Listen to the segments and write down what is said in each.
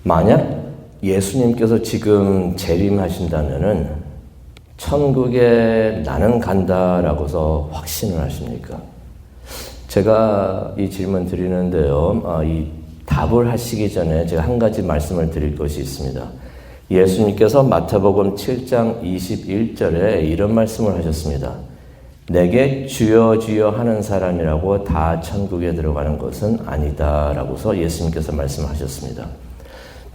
만약 예수님께서 지금 재림하신다면은 천국에 나는 간다라고서 확신을 하십니까? 제가 이 질문 드리는데요. 이 답을 하시기 전에 제가 한 가지 말씀을 드릴 것이 있습니다. 예수님께서 마태복음 7장 21절에 이런 말씀을 하셨습니다. 내게 주여 주여 하는 사람이라고 다 천국에 들어가는 것은 아니다 라고서 예수님께서 말씀하셨습니다.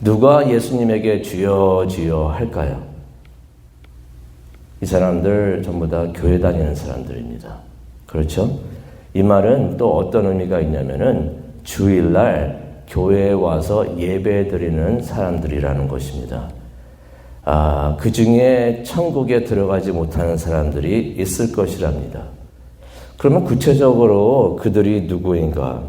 누가 예수님에게 주여 주여 할까요? 이 사람들 전부 다 교회 다니는 사람들입니다. 그렇죠? 이 말은 또 어떤 의미가 있냐면은 주일날 교회에 와서 예배 드리는 사람들이라는 것입니다. 그 중에 천국에 들어가지 못하는 사람들이 있을 것이랍니다. 그러면 구체적으로 그들이 누구인가?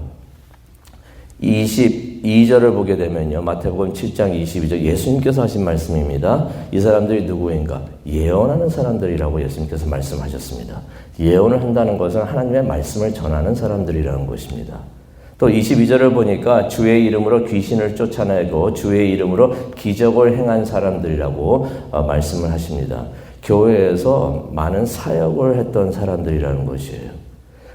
22절을 보게 되면요. 마태복음 7장 22절 예수님께서 하신 말씀입니다. 이 사람들이 누구인가? 예언하는 사람들이라고 예수님께서 말씀하셨습니다. 예언을 한다는 것은 하나님의 말씀을 전하는 사람들이라는 것입니다. 또 22절을 보니까 주의 이름으로 귀신을 쫓아내고 주의 이름으로 기적을 행한 사람들이라고 말씀을 하십니다. 교회에서 많은 사역을 했던 사람들이라는 것이에요.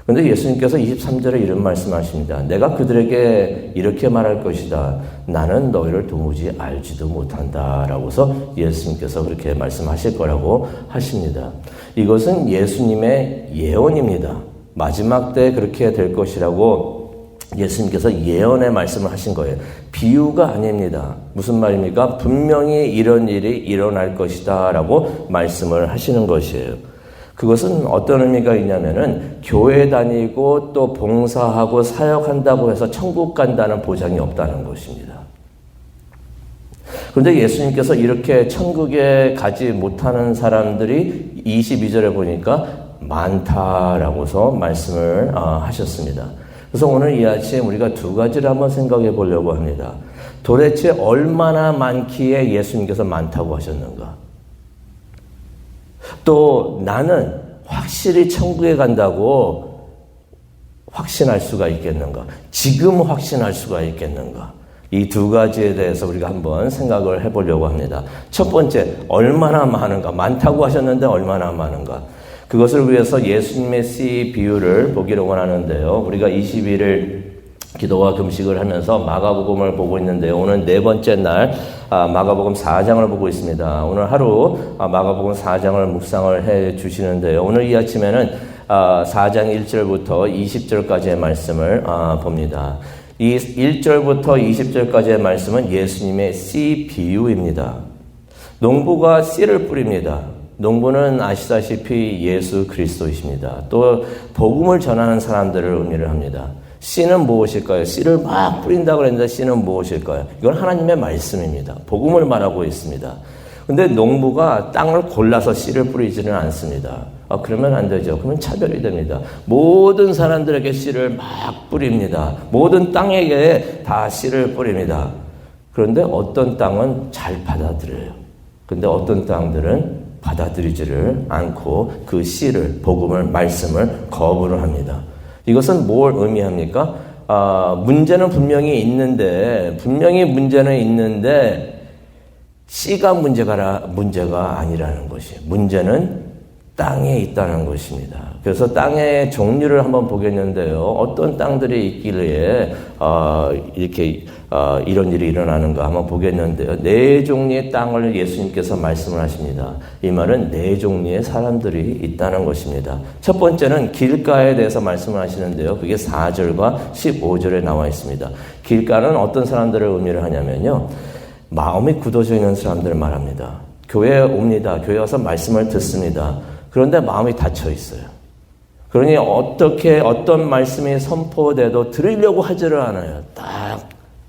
그런데 예수님께서 23절에 이런 말씀하십니다. 내가 그들에게 이렇게 말할 것이다. 나는 너희를 도무지 알지도 못한다. 라고서 예수님께서 그렇게 말씀하실 거라고 하십니다. 이것은 예수님의 예언입니다. 마지막 때 그렇게 될 것이라고 예수님께서 예언의 말씀을 하신 거예요. 비유가 아닙니다. 무슨 말입니까? 분명히 이런 일이 일어날 것이다 라고 말씀을 하시는 것이에요. 그것은 어떤 의미가 있냐면은 교회 다니고 또 봉사하고 사역한다고 해서 천국 간다는 보장이 없다는 것입니다. 그런데 예수님께서 이렇게 천국에 가지 못하는 사람들이 22절에 보니까 많다라고서 말씀을 하셨습니다. 그래서 오늘 이 아침 우리가 두 가지를 한번 생각해 보려고 합니다. 도대체 얼마나 많기에 예수님께서 많다고 하셨는가? 또 나는 확실히 천국에 간다고 확신할 수가 있겠는가? 지금 확신할 수가 있겠는가? 이 두 가지에 대해서 우리가 한번 생각을 해보려고 합니다. 첫 번째, 얼마나 많은가? 많다고 하셨는데 얼마나 많은가? 그것을 위해서 예수님의 씨 비유를 보기를 원하는데요. 우리가 20일을 기도와 금식을 하면서 마가복음을 보고 있는데요. 오늘 네 번째 날 마가복음 4장을 보고 있습니다. 오늘 하루 마가복음 4장을 묵상을 해 주시는데요. 오늘 이 아침에는 4장 1절부터 20절까지의 말씀을 봅니다. 이 1절부터 20절까지의 말씀은 예수님의 씨 비유입니다. 농부가 씨를 뿌립니다. 농부는 아시다시피 예수 그리스도이십니다. 또 복음을 전하는 사람들을 의미를 합니다. 씨는 무엇일까요? 씨를 막 뿌린다고 그랬는데 씨는 무엇일까요? 이건 하나님의 말씀입니다. 복음을 말하고 있습니다. 근데 농부가 땅을 골라서 씨를 뿌리지는 않습니다. 그러면 안 되죠. 그러면 차별이 됩니다. 모든 사람들에게 씨를 막 뿌립니다. 모든 땅에게 다 씨를 뿌립니다. 그런데 어떤 땅은 잘 받아들여요. 근데 어떤 땅들은 받아들이지를 않고 그 씨를, 복음을, 말씀을 거부를 합니다. 이것은 뭘 의미합니까? 문제는 분명히 있는데 씨가 문제가 아니라는 것이 문제는 땅에 있다는 것입니다. 그래서 땅의 종류를 한번 보겠는데요. 어떤 땅들이 있길래 이렇게 이런 일이 일어나는가 한번 보겠는데요. 네 종류의 땅을 예수님께서 말씀을 하십니다. 이 말은 네 종류의 사람들이 있다는 것입니다. 첫 번째는 길가에 대해서 말씀을 하시는데요. 그게 4절과 15절에 나와 있습니다. 길가는 어떤 사람들을 의미를 하냐면요. 마음이 굳어져 있는 사람들을 말합니다. 교회에 옵니다. 교회 와서 말씀을 듣습니다. 그런데 마음이 닫혀 있어요. 그러니 어떤 말씀이 선포돼도 들으려고 하지를 않아요. 딱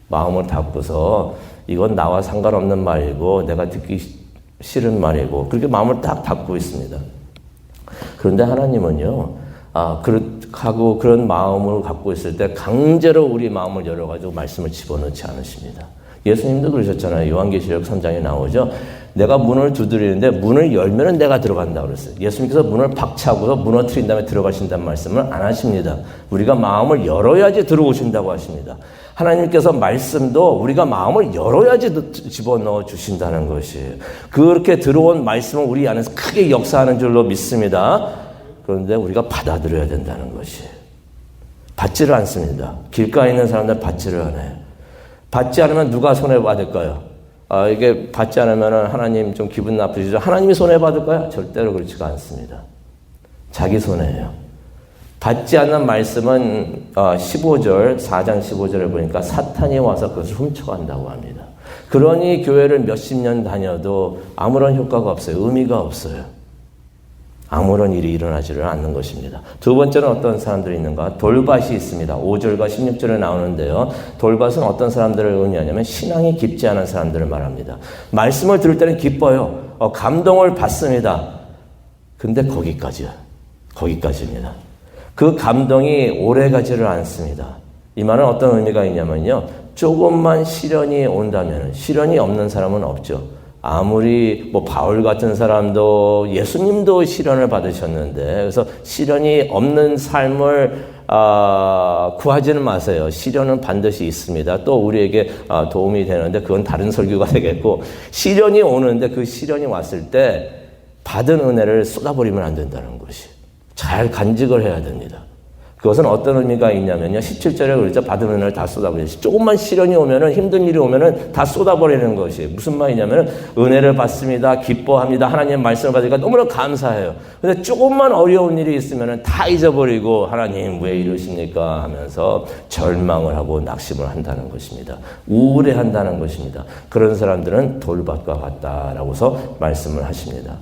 마음을 닫고서 이건 나와 상관없는 말이고 내가 듣기 싫은 말이고 그렇게 마음을 딱 닫고 있습니다. 그런데 하나님은요. 그런 마음을 갖고 있을 때 강제로 우리 마음을 열어가지고 말씀을 집어넣지 않으십니다. 예수님도 그러셨잖아요. 요한계시록 3장에 나오죠. 내가 문을 두드리는데 문을 열면은 내가 들어간다고 그랬어요. 예수님께서 문을 박차고서 무너뜨린 다음에 들어가신다는 말씀을 안 하십니다. 우리가 마음을 열어야지 들어오신다고 하십니다. 하나님께서 말씀도 우리가 마음을 열어야지 집어넣어 주신다는 것이에요. 그렇게 들어온 말씀은 우리 안에서 크게 역사하는 줄로 믿습니다. 그런데 우리가 받아들여야 된다는 것이에요. 받지를 않습니다. 길가에 있는 사람들 받지를 않아요. 받지 않으면 누가 손해받을까요? 이게 받지 않으면 하나님 좀 기분 나쁘시죠? 하나님이 손해받을까요? 절대로 그렇지가 않습니다. 자기 손해예요. 받지 않는 말씀은 4장 15절을 보니까 사탄이 와서 그것을 훔쳐간다고 합니다. 그러니 교회를 몇십 년 다녀도 아무런 효과가 없어요. 의미가 없어요. 아무런 일이 일어나지를 않는 것입니다. 두 번째는 어떤 사람들이 있는가? 돌밭이 있습니다. 5절과 16절에 나오는데요. 돌밭은 어떤 사람들을 의미하냐면 신앙이 깊지 않은 사람들을 말합니다. 말씀을 들을 때는 기뻐요. 감동을 받습니다. 근데 거기까지입니다. 그 감동이 오래가지를 않습니다. 이 말은 어떤 의미가 있냐면요. 조금만 시련이 온다면 시련이 없는 사람은 없죠. 아무리 바울 같은 사람도 예수님도 시련을 받으셨는데 그래서 시련이 없는 삶을 구하지는 마세요. 시련은 반드시 있습니다. 또 우리에게 도움이 되는데 그건 다른 설교가 되겠고 시련이 오는데 그 시련이 왔을 때 받은 은혜를 쏟아버리면 안 된다는 것이 잘 간직을 해야 됩니다. 그것은 어떤 의미가 있냐면요. 17절에 그러죠. 받은 은혜를 다 쏟아버리죠. 조금만 시련이 오면은 힘든 일이 오면은 다 쏟아버리는 것이 무슨 말이냐면은 은혜를 받습니다. 기뻐합니다. 하나님 말씀을 받으니까 너무나 감사해요. 근데 조금만 어려운 일이 있으면은 다 잊어버리고 하나님 왜 이러십니까 하면서 절망을 하고 낙심을 한다는 것입니다. 우울해한다는 것입니다. 그런 사람들은 돌밭과 같다라고서 말씀을 하십니다.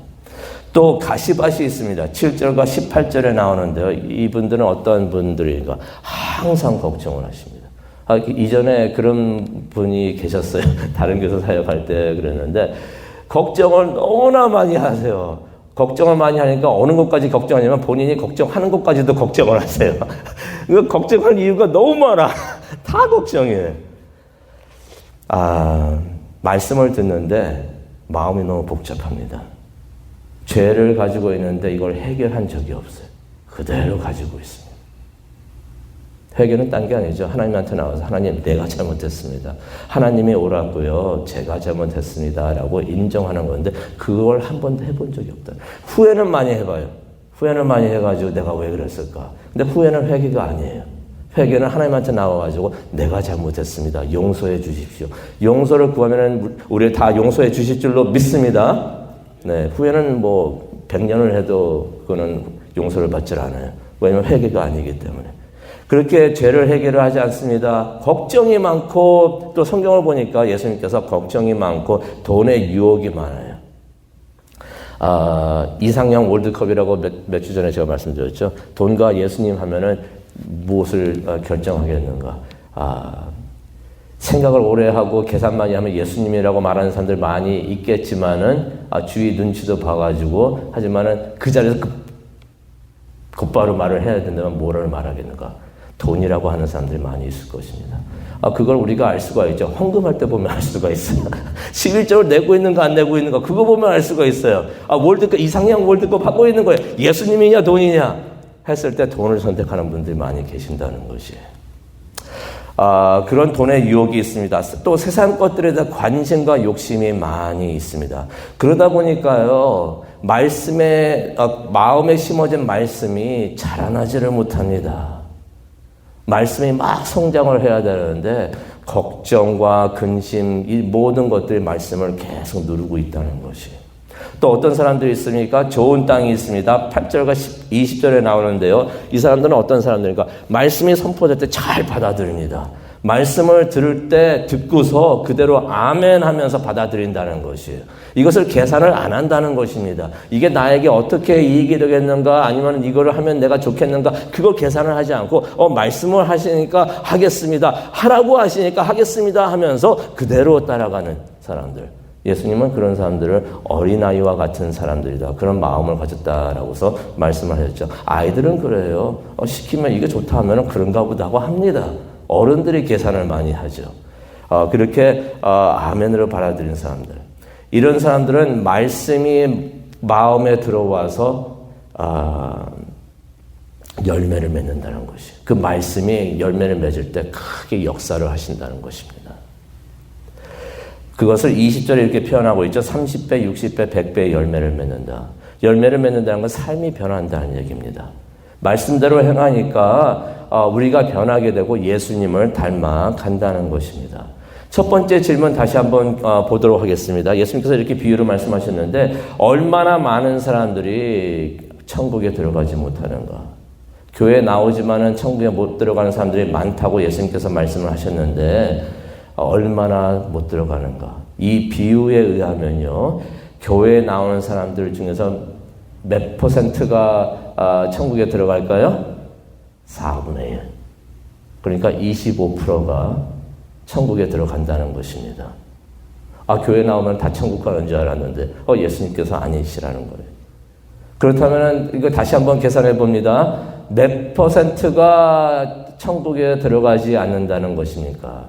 또 가시밭이 있습니다. 7절과 18절에 나오는데요. 이분들은 어떤 분들인가? 항상 걱정을 하십니다. 이전에 그런 분이 계셨어요. 다른 교사 사역할 때 그랬는데 걱정을 너무나 많이 하세요. 걱정을 많이 하니까 어느 것까지 걱정하냐면 본인이 걱정하는 것까지도 걱정을 하세요. 그 걱정할 이유가 너무 많아. 다 걱정이에요. 말씀을 듣는데 마음이 너무 복잡합니다. 죄를 가지고 있는데 이걸 해결한 적이 없어요. 그대로 가지고 있습니다. 해결은 딴 게 아니죠. 하나님한테 나와서 하나님 내가 잘못했습니다. 하나님이 옳았고요. 제가 잘못했습니다. 라고 인정하는 건데 그걸 한 번도 해본 적이 없다. 후회는 많이 해봐요. 후회는 많이 해가지고 내가 왜 그랬을까. 근데 후회는 회개가 아니에요. 회개는 하나님한테 나와가지고 내가 잘못했습니다. 용서해 주십시오. 용서를 구하면 우리 다 용서해 주실 줄로 믿습니다. 네, 후회는 100년을 해도 그거는 용서를 받질 않아요. 왜냐하면 회개가 아니기 때문에. 그렇게 죄를 해결을 하지 않습니다. 걱정이 많고 또 성경을 보니까 예수님께서 걱정이 많고 돈의 유혹이 많아요. 이상형 월드컵이라고 몇 주 전에 제가 말씀드렸죠. 돈과 예수님 하면은 무엇을 결정하겠는가. 생각을 오래 하고 계산 많이 하면 예수님이라고 말하는 사람들 많이 있겠지만은 주위 눈치도 봐가지고 하지만은 그 자리에서 곧바로 말을 해야 된다면 뭐를 말하겠는가? 돈이라고 하는 사람들이 많이 있을 것입니다. 그걸 우리가 알 수가 있죠. 헌금할 때 보면 알 수가 있어요. 11조를 내고 있는가 안 내고 있는가 그거 보면 알 수가 있어요. 월드컵 이상형 월드컵 하고 있는 거예요. 예수님이냐 돈이냐 했을 때 돈을 선택하는 분들이 많이 계신다는 것이에요. 그런 돈의 유혹이 있습니다. 또 세상 것들에 대한 관심과 욕심이 많이 있습니다. 그러다 보니까요, 마음에 심어진 말씀이 자라나지를 못합니다. 말씀이 막 성장을 해야 되는데, 걱정과 근심, 이 모든 것들이 말씀을 계속 누르고 있다는 것이에요. 또 어떤 사람들이 있습니까? 좋은 땅이 있습니다. 8절과 20절에 나오는데요. 이 사람들은 어떤 사람들입니까? 말씀이 선포될 때 잘 받아들입니다. 말씀을 들을 때 듣고서 그대로 아멘 하면서 받아들인다는 것이에요. 이것을 계산을 안 한다는 것입니다. 이게 나에게 어떻게 이익이 되겠는가 아니면 이거를 하면 내가 좋겠는가 그걸 계산을 하지 않고 말씀을 하시니까 하겠습니다. 하라고 하시니까 하겠습니다 하면서 그대로 따라가는 사람들. 예수님은 그런 사람들을 어린아이와 같은 사람들이다. 그런 마음을 가졌다라고서 말씀을 하셨죠. 아이들은 그래요. 시키면 이게 좋다 하면 그런가 보다 하고 합니다. 어른들이 계산을 많이 하죠. 그렇게 아멘으로 받아들인 사람들. 이런 사람들은 말씀이 마음에 들어와서 열매를 맺는다는 것이. 그 말씀이 열매를 맺을 때 크게 역사를 하신다는 것입니다. 그것을 20절에 이렇게 표현하고 있죠. 30배, 60배, 100배의 열매를 맺는다. 열매를 맺는다는 건 삶이 변한다는 얘기입니다. 말씀대로 행하니까 우리가 변하게 되고 예수님을 닮아간다는 것입니다. 첫 번째 질문 다시 한번 보도록 하겠습니다. 예수님께서 이렇게 비유로 말씀하셨는데 얼마나 많은 사람들이 천국에 들어가지 못하는가. 교회에 나오지만은 천국에 못 들어가는 사람들이 많다고 예수님께서 말씀을 하셨는데 얼마나 못 들어가는가. 이 비유에 의하면요. 교회에 나오는 사람들 중에서 몇 %가 천국에 들어갈까요? 4분의 1. 그러니까 25%가 천국에 들어간다는 것입니다. 교회 나오면 다 천국 가는 줄 알았는데 예수님께서 아니시라는 거예요. 그렇다면 이거 다시 한번 계산해 봅니다. 몇 %가 천국에 들어가지 않는다는 것입니까?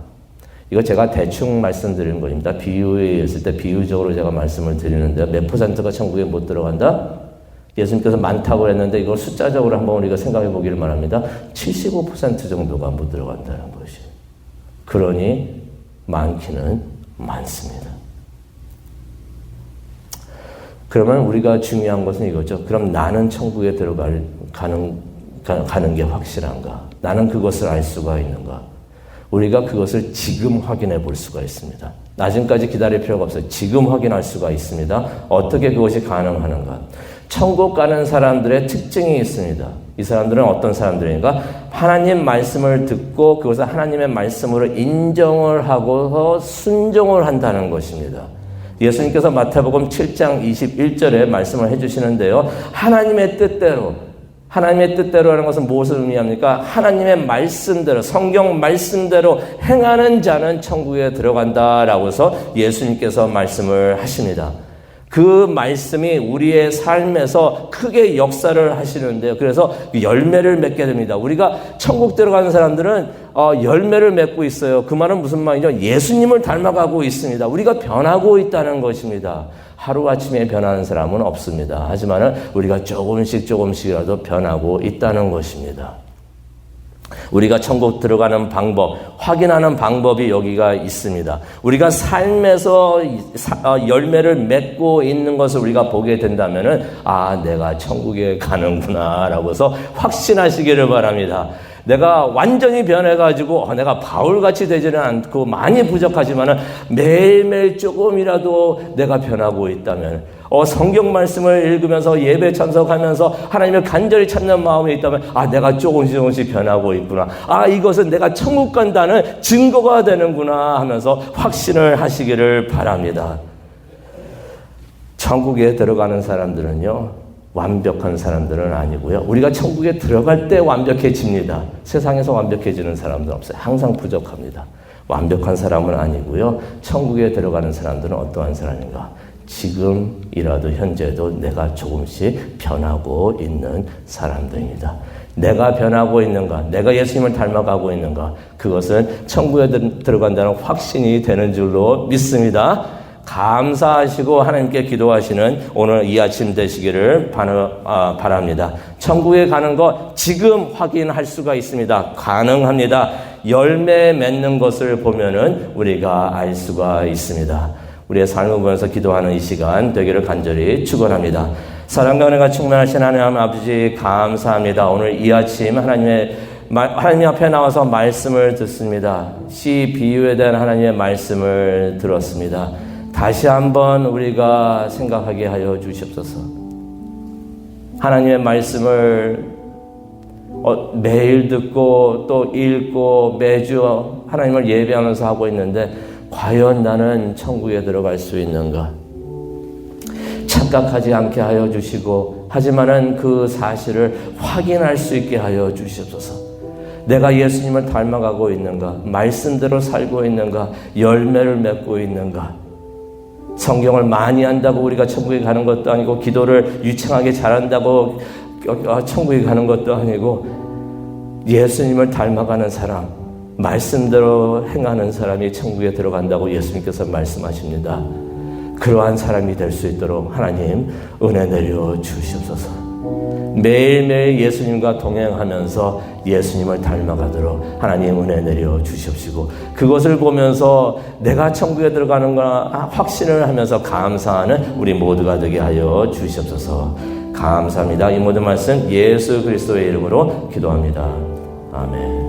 이거 제가 대충 말씀드리는 겁니다. 비유에 있을 때 비유적으로 제가 말씀을 드리는데 몇 %가 천국에 못 들어간다? 예수님께서 많다고 했는데 이걸 숫자적으로 한번 우리가 생각해 보기를 바랍니다. 75% 정도가 못 들어간다는 것이에요. 그러니 많기는 많습니다. 그러면 우리가 중요한 것은 이거죠. 그럼 나는 천국에 가는 게 확실한가? 나는 그것을 알 수가 있는가? 우리가 그것을 지금 확인해 볼 수가 있습니다. 나중까지 기다릴 필요가 없어요. 지금 확인할 수가 있습니다. 어떻게 그것이 가능하는가? 천국 가는 사람들의 특징이 있습니다. 이 사람들은 어떤 사람들인가? 하나님 말씀을 듣고 그것을 하나님의 말씀으로 인정을 하고 순종을 한다는 것입니다. 예수님께서 마태복음 7장 21절에 말씀을 해주시는데요. 하나님의 뜻대로라는 것은 무엇을 의미합니까? 하나님의 말씀대로, 성경 말씀대로 행하는 자는 천국에 들어간다라고 해서 예수님께서 말씀을 하십니다. 그 말씀이 우리의 삶에서 크게 역사를 하시는데요. 그래서 열매를 맺게 됩니다. 우리가 천국 들어가는 사람들은 열매를 맺고 있어요. 그 말은 무슨 말이죠? 예수님을 닮아가고 있습니다. 우리가 변하고 있다는 것입니다. 하루아침에 변하는 사람은 없습니다. 하지만 우리가 조금씩이라도 변하고 있다는 것입니다. 우리가 천국 들어가는 방법, 확인하는 방법이 여기가 있습니다. 우리가 삶에서 열매를 맺고 있는 것을 우리가 보게 된다면은 내가 천국에 가는구나 라고 해서 확신하시기를 바랍니다. 내가 완전히 변해가지고 내가 바울같이 되지는 않고 많이 부족하지만 매일매일 조금이라도 내가 변하고 있다면 성경 말씀을 읽으면서 예배 참석하면서 하나님을 간절히 찾는 마음이 있다면 내가 조금씩 변하고 있구나. 이것은 내가 천국 간다는 증거가 되는구나 하면서 확신을 하시기를 바랍니다. 천국에 들어가는 사람들은요. 완벽한 사람들은 아니고요. 우리가 천국에 들어갈 때 완벽해집니다. 세상에서 완벽해지는 사람들은 없어요. 항상 부족합니다. 완벽한 사람은 아니고요. 천국에 들어가는 사람들은 어떠한 사람인가? 지금이라도 현재도 내가 조금씩 변하고 있는 사람들입니다. 내가 변하고 있는가? 내가 예수님을 닮아가고 있는가? 그것은 천국에 들어간다는 확신이 되는 줄로 믿습니다. 감사하시고 하나님께 기도하시는 오늘 이 아침 되시기를 바랍니다. 천국에 가는 것 지금 확인할 수가 있습니다. 가능합니다. 열매 맺는 것을 보면은 우리가 알 수가 있습니다. 우리의 삶을 보면서 기도하는 이 시간 되기를 간절히 축원합니다. 사랑과 은혜가 충만하신 하나님 아버지 감사합니다. 오늘 이 아침 하나님 앞에 나와서 말씀을 듣습니다. 시 비유에 대한 하나님의 말씀을 들었습니다. 다시 한번 우리가 생각하게 하여 주시옵소서. 하나님의 말씀을 매일 듣고 또 읽고 매주 하나님을 예배하면서 하고 있는데 과연 나는 천국에 들어갈 수 있는가? 착각하지 않게 하여 주시고 하지만은 그 사실을 확인할 수 있게 하여 주시옵소서. 내가 예수님을 닮아가고 있는가? 말씀대로 살고 있는가? 열매를 맺고 있는가? 성경을 많이 한다고 우리가 천국에 가는 것도 아니고 기도를 유창하게 잘한다고 천국에 가는 것도 아니고 예수님을 닮아가는 사람, 말씀대로 행하는 사람이 천국에 들어간다고 예수님께서 말씀하십니다. 그러한 사람이 될 수 있도록 하나님 은혜 내려 주시옵소서. 매일매일 예수님과 동행하면서 예수님을 닮아가도록 하나님 은혜 내려 주시옵시고, 그것을 보면서 내가 천국에 들어가는 거나 확신을 하면서 감사하는 우리 모두가 되게 하여 주시옵소서. 감사합니다. 이 모든 말씀 예수 그리스도의 이름으로 기도합니다. 아멘.